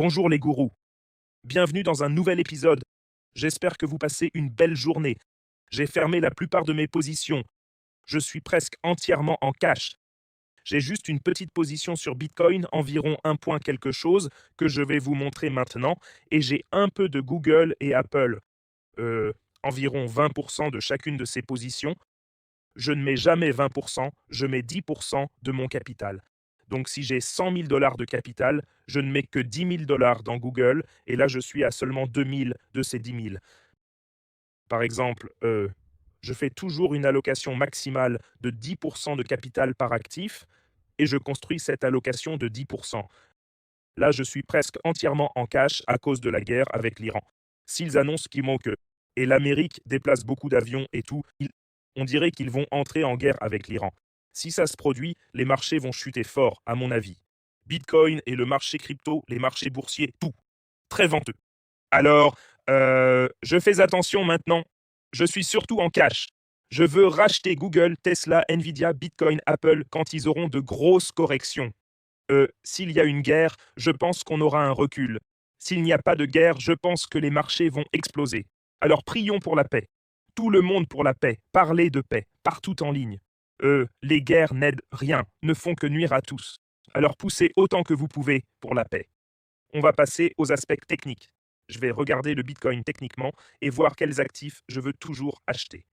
Bonjour les gourous, bienvenue dans un nouvel épisode. J'espère que vous passez une belle journée. J'ai fermé la plupart de mes positions. Je suis presque entièrement en cash. J'ai juste une petite position sur Bitcoin, environ un point quelque chose, que je vais vous montrer maintenant, et j'ai un peu de Google et Apple. Environ 20% de chacune de ces positions. Je ne mets jamais 20%, je mets 10% de mon capital. Donc si j'ai 100 000 dollars de capital, je ne mets que 10 000 dollars dans Google, et là je suis à seulement 2 000 de ces 10 000. Par exemple, je fais toujours une allocation maximale de 10% de capital par actif, et je construis cette allocation de 10%. Là, je suis presque entièrement en cash à cause de la guerre avec l'Iran. S'ils annoncent qu'ils vont que, et l'Amérique déplace beaucoup d'avions et tout, on dirait qu'ils vont entrer en guerre avec l'Iran. Si ça se produit, les marchés vont chuter fort, à mon avis. Bitcoin et le marché crypto, les marchés boursiers, tout. Très venteux. Alors, je fais attention maintenant. Je suis surtout en cash. Je veux racheter Google, Tesla, Nvidia, Bitcoin, Apple quand ils auront de grosses corrections. S'il y a une guerre, je pense qu'on aura un recul. S'il n'y a pas de guerre, je pense que les marchés vont exploser. Alors prions pour la paix. Tout le monde pour la paix. Parlez de paix, partout en ligne. Les guerres n'aident rien, ne font que nuire à tous. Alors poussez autant que vous pouvez pour la paix. On va passer aux aspects techniques. Je vais regarder le Bitcoin techniquement et voir quels actifs je veux toujours acheter.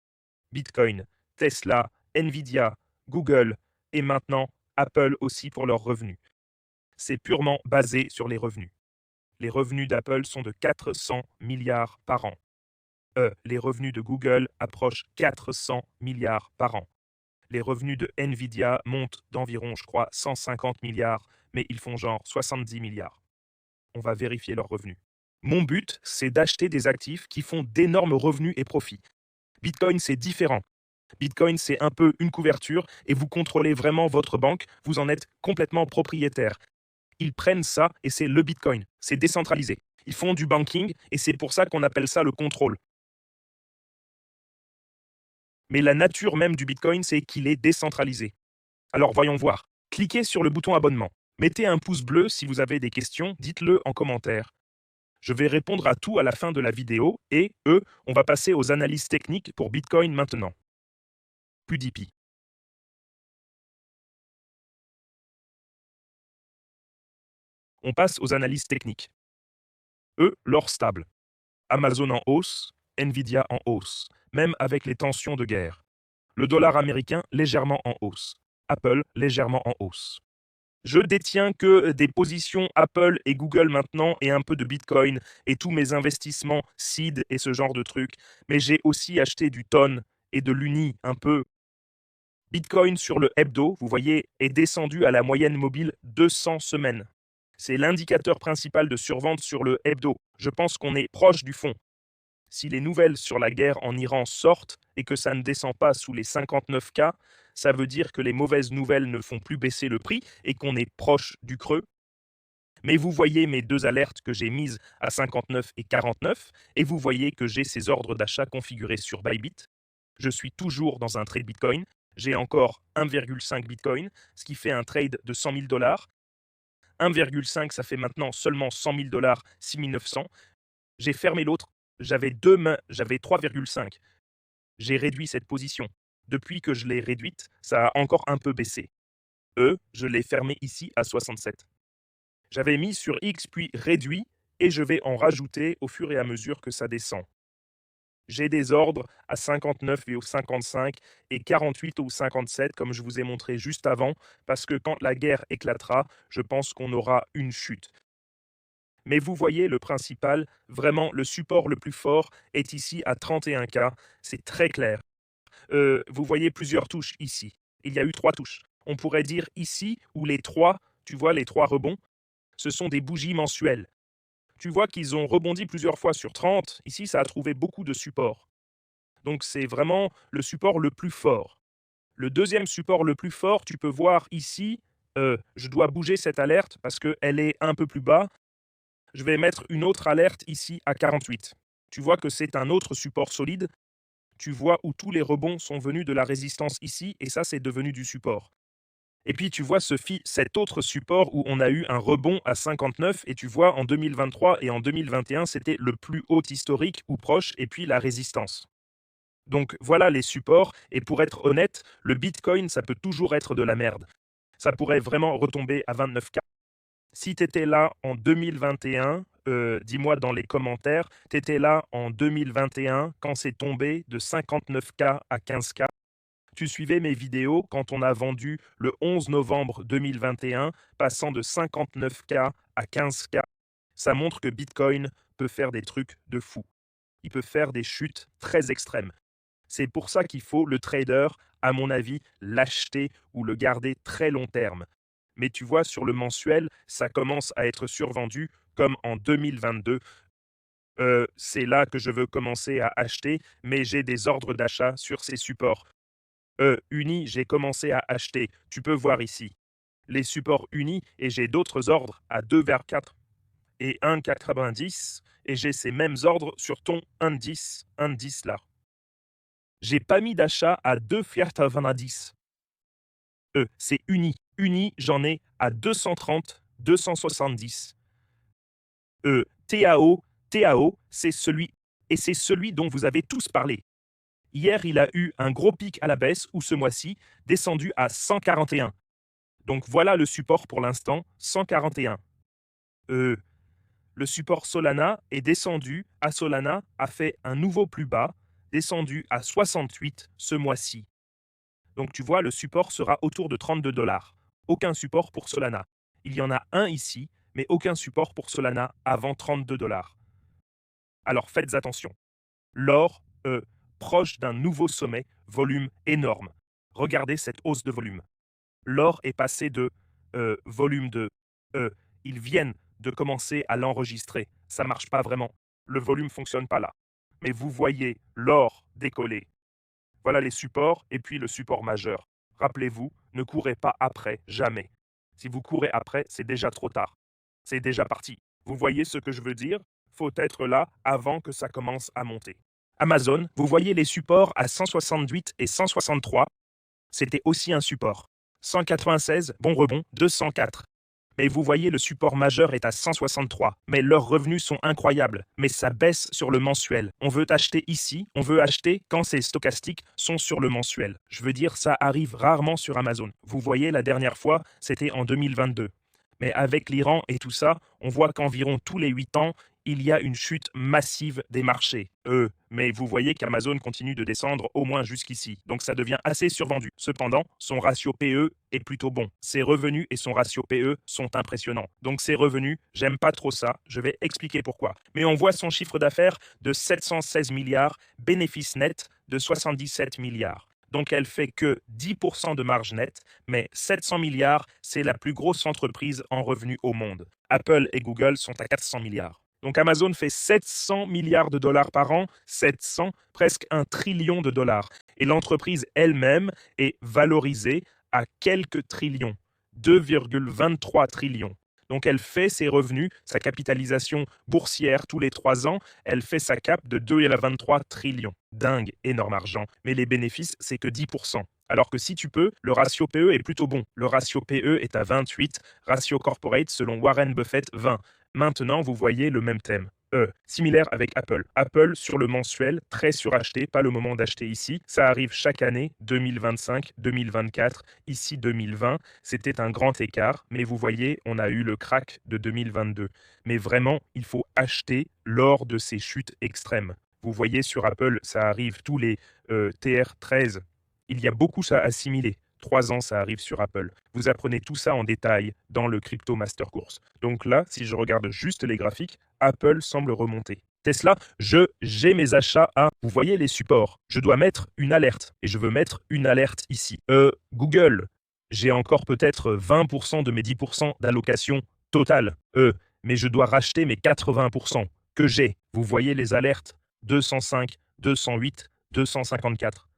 Bitcoin, Tesla, Nvidia, Google et maintenant Apple aussi pour leurs revenus. C'est purement basé sur les revenus. Les revenus d'Apple sont de 400 milliards par an. Les revenus de Google approchent 400 milliards par an. Les revenus de Nvidia montent d'environ, je crois, 150 milliards, mais ils font genre 70 milliards. On va vérifier leurs revenus. Mon but, c'est d'acheter des actifs qui font d'énormes revenus et profits. Bitcoin, c'est différent. Bitcoin, c'est un peu une couverture et vous contrôlez vraiment votre banque, vous en êtes complètement propriétaire. Ils prennent ça et c'est le Bitcoin. C'est décentralisé. Ils font du banking et c'est pour ça qu'on appelle ça le contrôle. Mais la nature même du Bitcoin, c'est qu'il est décentralisé. Alors voyons voir. Cliquez sur le bouton abonnement. Mettez un pouce bleu si vous avez des questions, dites-le en commentaire. Je vais répondre à tout à la fin de la vidéo et, on va passer aux analyses techniques pour Bitcoin maintenant. PewDiePie. On passe aux analyses techniques. L'or stable. Amazon en hausse, Nvidia en hausse, même avec les tensions de guerre. Le dollar américain légèrement en hausse. Apple légèrement en hausse. Je détiens que des positions Apple et Google maintenant et un peu de Bitcoin et tous mes investissements seed et ce genre de trucs. Mais j'ai aussi acheté du Ton et de l'Uni un peu. Bitcoin sur le hebdo, vous voyez, est descendu à la moyenne mobile 200 semaines. C'est l'indicateur principal de survente sur le hebdo. Je pense qu'on est proche du fond. Si les nouvelles sur la guerre en Iran sortent et que ça ne descend pas sous les 59K, ça veut dire que les mauvaises nouvelles ne font plus baisser le prix et qu'on est proche du creux. Mais vous voyez mes deux alertes que j'ai mises à 59 et 49, et vous voyez que j'ai ces ordres d'achat configurés sur Bybit. Je suis toujours dans un trade Bitcoin. J'ai encore 1,5 Bitcoin, ce qui fait un trade de 100 000 dollars. 1,5, ça fait maintenant seulement 100 000 dollars, 6 900. J'ai fermé l'autre. J'avais deux mains, j'avais 3,5. J'ai réduit cette position. Depuis que je l'ai réduite, ça a encore un peu baissé. Je l'ai fermé ici à 67. J'avais mis sur X puis réduit et je vais en rajouter au fur et à mesure que ça descend. J'ai des ordres à 59 et au 55 et 48 ou 57 comme je vous ai montré juste avant parce que quand la guerre éclatera, je pense qu'on aura une chute. Mais vous voyez le principal, vraiment le support le plus fort est ici à 31K, c'est très clair. Vous voyez plusieurs touches ici. Il y a eu 3 touches. On pourrait dire ici où les 3, tu vois les 3 rebonds, ce sont des bougies mensuelles. Tu vois qu'ils ont rebondi plusieurs fois sur 30. Ici, ça a trouvé beaucoup de support. Donc c'est vraiment le support le plus fort. Le deuxième support le plus fort, tu peux voir ici, je dois bouger cette alerte parce qu'elle est un peu plus bas. Je vais mettre une autre alerte ici à 48. Tu vois que c'est un autre support solide. Tu vois où tous les rebonds sont venus de la résistance ici et ça, c'est devenu du support. Et puis tu vois cet autre support où on a eu un rebond à 59 et tu vois en 2023 et en 2021, c'était le plus haut historique ou proche et puis la résistance. Donc voilà les supports et pour être honnête, le Bitcoin, ça peut toujours être de la merde. Ça pourrait vraiment retomber à 29K. Si tu étais là en 2021, dis-moi dans les commentaires, tu étais là en 2021 quand c'est tombé de 59K à 15K. Tu suivais mes vidéos quand on a vendu le 11 novembre 2021, passant de 59K à 15K. Ça montre que Bitcoin peut faire des trucs de fou. Il peut faire des chutes très extrêmes. C'est pour ça qu'il faut le trader, à mon avis, l'acheter ou le garder très long terme. Mais tu vois, sur le mensuel, ça commence à être survendu comme en 2022. C'est là que je veux commencer à acheter, mais j'ai des ordres d'achat sur ces supports. Uni, j'ai commencé à acheter. Tu peux voir ici. Les supports unis et j'ai d'autres ordres à 2,4 et 1,90 et j'ai ces mêmes ordres sur ton indice là. J'ai pas mis d'achat à 2,90. C'est uni. Uni, j'en ai à 230, 270. TAO, c'est celui dont vous avez tous parlé. Hier, il a eu un gros pic à la baisse ou ce mois-ci, descendu à 141. Donc voilà le support pour l'instant, 141. Le support Solana est descendu à Solana, a fait un nouveau plus bas, descendu à 68 ce mois-ci. Donc tu vois, le support sera autour de 32 $. Aucun support pour Solana. Il y en a un ici, mais aucun support pour Solana avant 32 $. Alors faites attention. L'or, proche d'un nouveau sommet, volume énorme. Regardez cette hausse de volume. L'or est passé de volume de ils viennent de commencer à l'enregistrer. Ça ne marche pas vraiment. Le volume ne fonctionne pas là. Mais vous voyez l'or décoller. Voilà les supports et puis le support majeur. Rappelez-vous, ne courez pas après, jamais. Si vous courez après, c'est déjà trop tard. C'est déjà parti. Vous voyez ce que je veux dire? Faut être là avant que ça commence à monter. Amazon, vous voyez les supports à 168 et 163. C'était aussi un support. 196, bon rebond, 204. Mais vous voyez, le support majeur est à 163. Mais leurs revenus sont incroyables. Mais ça baisse sur le mensuel. On veut acheter ici, on veut acheter quand ces stochastiques sont sur le mensuel. Je veux dire, ça arrive rarement sur Amazon. Vous voyez, la dernière fois, c'était en 2022. Mais avec l'Iran et tout ça, on voit qu'environ tous les 8 ans, il y a une chute massive des marchés. Mais vous voyez qu'Amazon continue de descendre au moins jusqu'ici. Donc ça devient assez survendu. Cependant, son ratio PE est plutôt bon. Ses revenus et son ratio PE sont impressionnants. Donc ses revenus, j'aime pas trop ça. Je vais expliquer pourquoi. Mais on voit son chiffre d'affaires de 716 milliards, bénéfice net de 77 milliards. Donc elle fait que 10% de marge nette, mais 700 milliards, c'est la plus grosse entreprise en revenus au monde. Apple et Google sont à 400 milliards. Donc Amazon fait 700 milliards de dollars par an, 700, presque 1 trillion de dollars. Et l'entreprise elle-même est valorisée à quelques trillions, 2,23 trillions. Donc elle fait ses revenus, sa capitalisation boursière tous les 3 ans, elle fait sa cap de 2,23 trillions. Dingue, énorme argent. Mais les bénéfices, c'est que 10%. Alors que si tu peux, le ratio PE est plutôt bon. Le ratio PE est à 28, ratio corporate selon Warren Buffett 20. Maintenant, vous voyez le même thème. Similaire avec Apple. Apple, sur le mensuel, très suracheté, pas le moment d'acheter ici. Ça arrive chaque année, 2025, 2024, ici 2020. C'était un grand écart, mais vous voyez, on a eu le crack de 2022. Mais vraiment, il faut acheter lors de ces chutes extrêmes. Vous voyez, sur Apple, ça arrive tous les TR13. Il y a beaucoup à assimiler. 3 ans, ça arrive sur Apple. Vous apprenez tout ça en détail dans le Crypto Master Course. Donc là, si je regarde juste les graphiques, Apple semble remonter. Tesla, j'ai mes achats à, vous voyez les supports. Je dois mettre une alerte et je veux mettre une alerte ici. Google, j'ai encore peut-être 20% de mes 10% d'allocation totale. Mais je dois racheter mes 80% que j'ai. Vous voyez les alertes 205, 208, 254.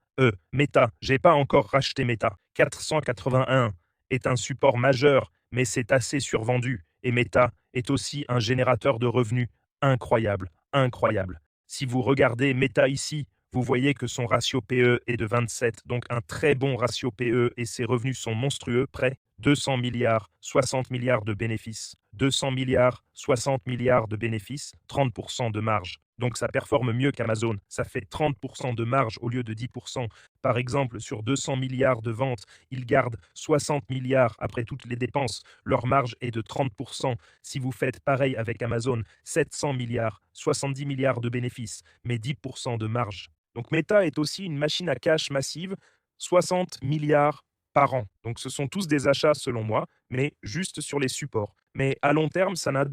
Meta, j'ai pas encore racheté Meta. 481 est un support majeur, mais c'est assez survendu. Et Meta est aussi un générateur de revenus incroyable, incroyable. Si vous regardez Meta ici, Vous voyez que son ratio PE est de 27, donc un très bon ratio PE et ses revenus sont monstrueux, près 200 milliards, 60 milliards de bénéfices. 200 milliards, 60 milliards de bénéfices, 30% de marge. Donc ça performe mieux qu'Amazon. Ça fait 30% de marge au lieu de 10%. Par exemple, sur 200 milliards de ventes, ils gardent 60 milliards après toutes les dépenses. Leur marge est de 30%. Si vous faites pareil avec Amazon, 700 milliards, 70 milliards de bénéfices, mais 10% de marge. Donc Meta est aussi une machine à cash massive, 60 milliards par an. Donc ce sont tous des achats selon moi, mais juste sur les supports. Mais à long terme, ça n'a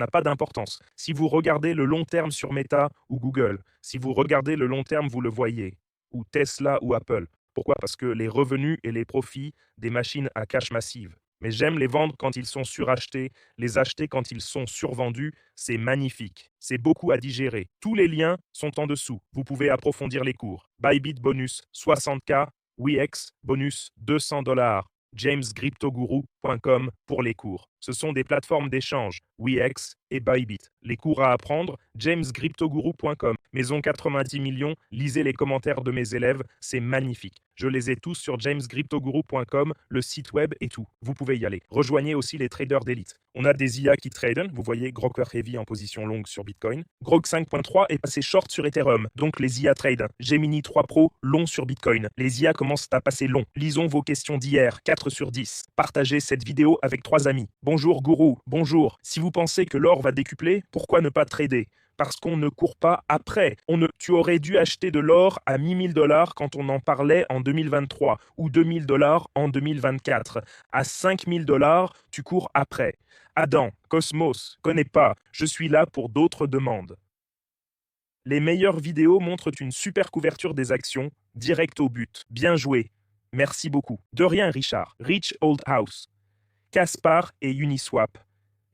pas d'importance. Si vous regardez le long terme sur Meta ou Google, si vous regardez le long terme, vous le voyez, ou Tesla ou Apple. Pourquoi? Parce que les revenus et les profits des machines à cash massive. Mais j'aime les vendre quand ils sont surachetés, les acheter quand ils sont survendus, c'est magnifique. C'est beaucoup à digérer. Tous les liens sont en dessous. Vous pouvez approfondir les cours. Bybit bonus 60K, Wix bonus 200 $, jamescryptoguru.com pour les cours. Ce sont des plateformes d'échange, Wix et Bybit. Les cours à apprendre, jamescryptoguru.com. Maison 90 millions, lisez les commentaires de mes élèves, c'est magnifique. Je les ai tous sur jamescryptoguru.com, le site web et tout. Vous pouvez y aller. Rejoignez aussi les traders d'élite. On a des IA qui tradent, vous voyez Groker Heavy en position longue sur Bitcoin. Grok 5.3 est passé short sur Ethereum, donc les IA trade. Gemini 3 Pro, long sur Bitcoin. Les IA commencent à passer long. Lisons vos questions d'hier, 4 sur 10. Partagez cette vidéo avec 3 amis. Bonjour gourou, bonjour. Si vous pensez que l'or va décupler, pourquoi ne pas trader? Parce qu'on ne court pas après. Tu aurais dû acheter de l'or à 10 000 $ quand on en parlait en 2023 ou 2 000 $ en 2024. À 5 000 $, tu cours après. Adam, Cosmos, connais pas, je suis là pour d'autres demandes. Les meilleures vidéos montrent une super couverture des actions, direct au but. Bien joué. Merci beaucoup. De rien, Richard. Rich Old House. Caspar et Uniswap.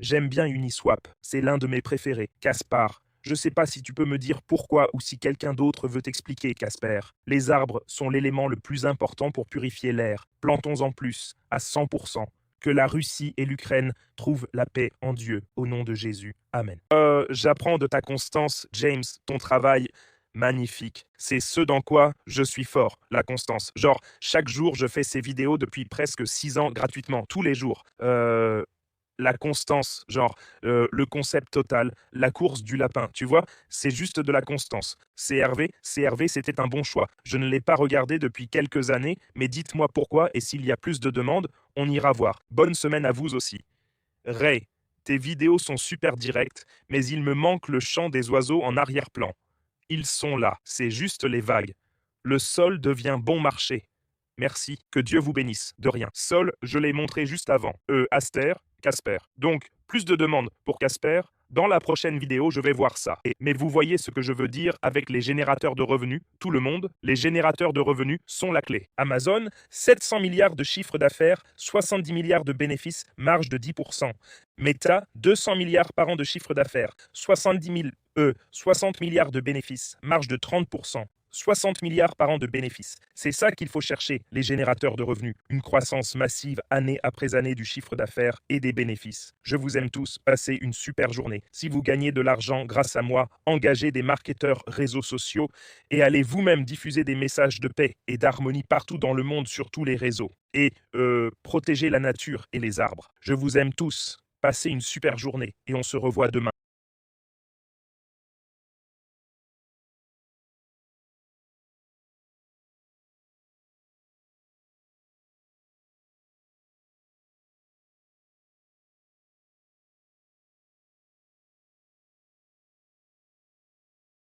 J'aime bien Uniswap, c'est l'un de mes préférés. Caspar. Je sais pas si tu peux me dire pourquoi ou si quelqu'un d'autre veut t'expliquer, Casper. Les arbres sont l'élément le plus important pour purifier l'air. Plantons en plus, à 100%. Que la Russie et l'Ukraine trouvent la paix en Dieu, au nom de Jésus. Amen. J'apprends de ta constance, James, ton travail magnifique. C'est ce dans quoi je suis fort, la constance. Genre, chaque jour, je fais ces vidéos depuis presque 6 ans gratuitement, tous les jours. La constance, genre le concept total, la course du lapin, tu vois, c'est juste de la constance. CRV, c'était un bon choix. Je ne l'ai pas regardé depuis quelques années, mais dites-moi pourquoi et s'il y a plus de demandes, on ira voir. Bonne semaine à vous aussi. Ray, tes vidéos sont super directes, mais il me manque le chant des oiseaux en arrière-plan. Ils sont là, c'est juste les vagues. Le sol devient bon marché. Merci, que Dieu vous bénisse. De rien. Sol, je l'ai montré juste avant. Aster, Casper. Donc, plus de demandes pour Casper. Dans la prochaine vidéo, je vais voir ça. Mais vous voyez ce que je veux dire avec les générateurs de revenus, tout le monde, les générateurs de revenus sont la clé. Amazon, 700 milliards de chiffre d'affaires, 70 milliards de bénéfices, marge de 10%. Meta, 200 milliards par an de chiffre d'affaires, 60 milliards de bénéfices, marge de 30%. 60 milliards par an de bénéfices. C'est ça qu'il faut chercher, les générateurs de revenus. Une croissance massive année après année du chiffre d'affaires et des bénéfices. Je vous aime tous, passez une super journée. Si vous gagnez de l'argent grâce à moi, engagez des marketeurs réseaux sociaux et allez vous-même diffuser des messages de paix et d'harmonie partout dans le monde sur tous les réseaux. Et protégez la nature et les arbres. Je vous aime tous. Passez une super journée et on se revoit demain.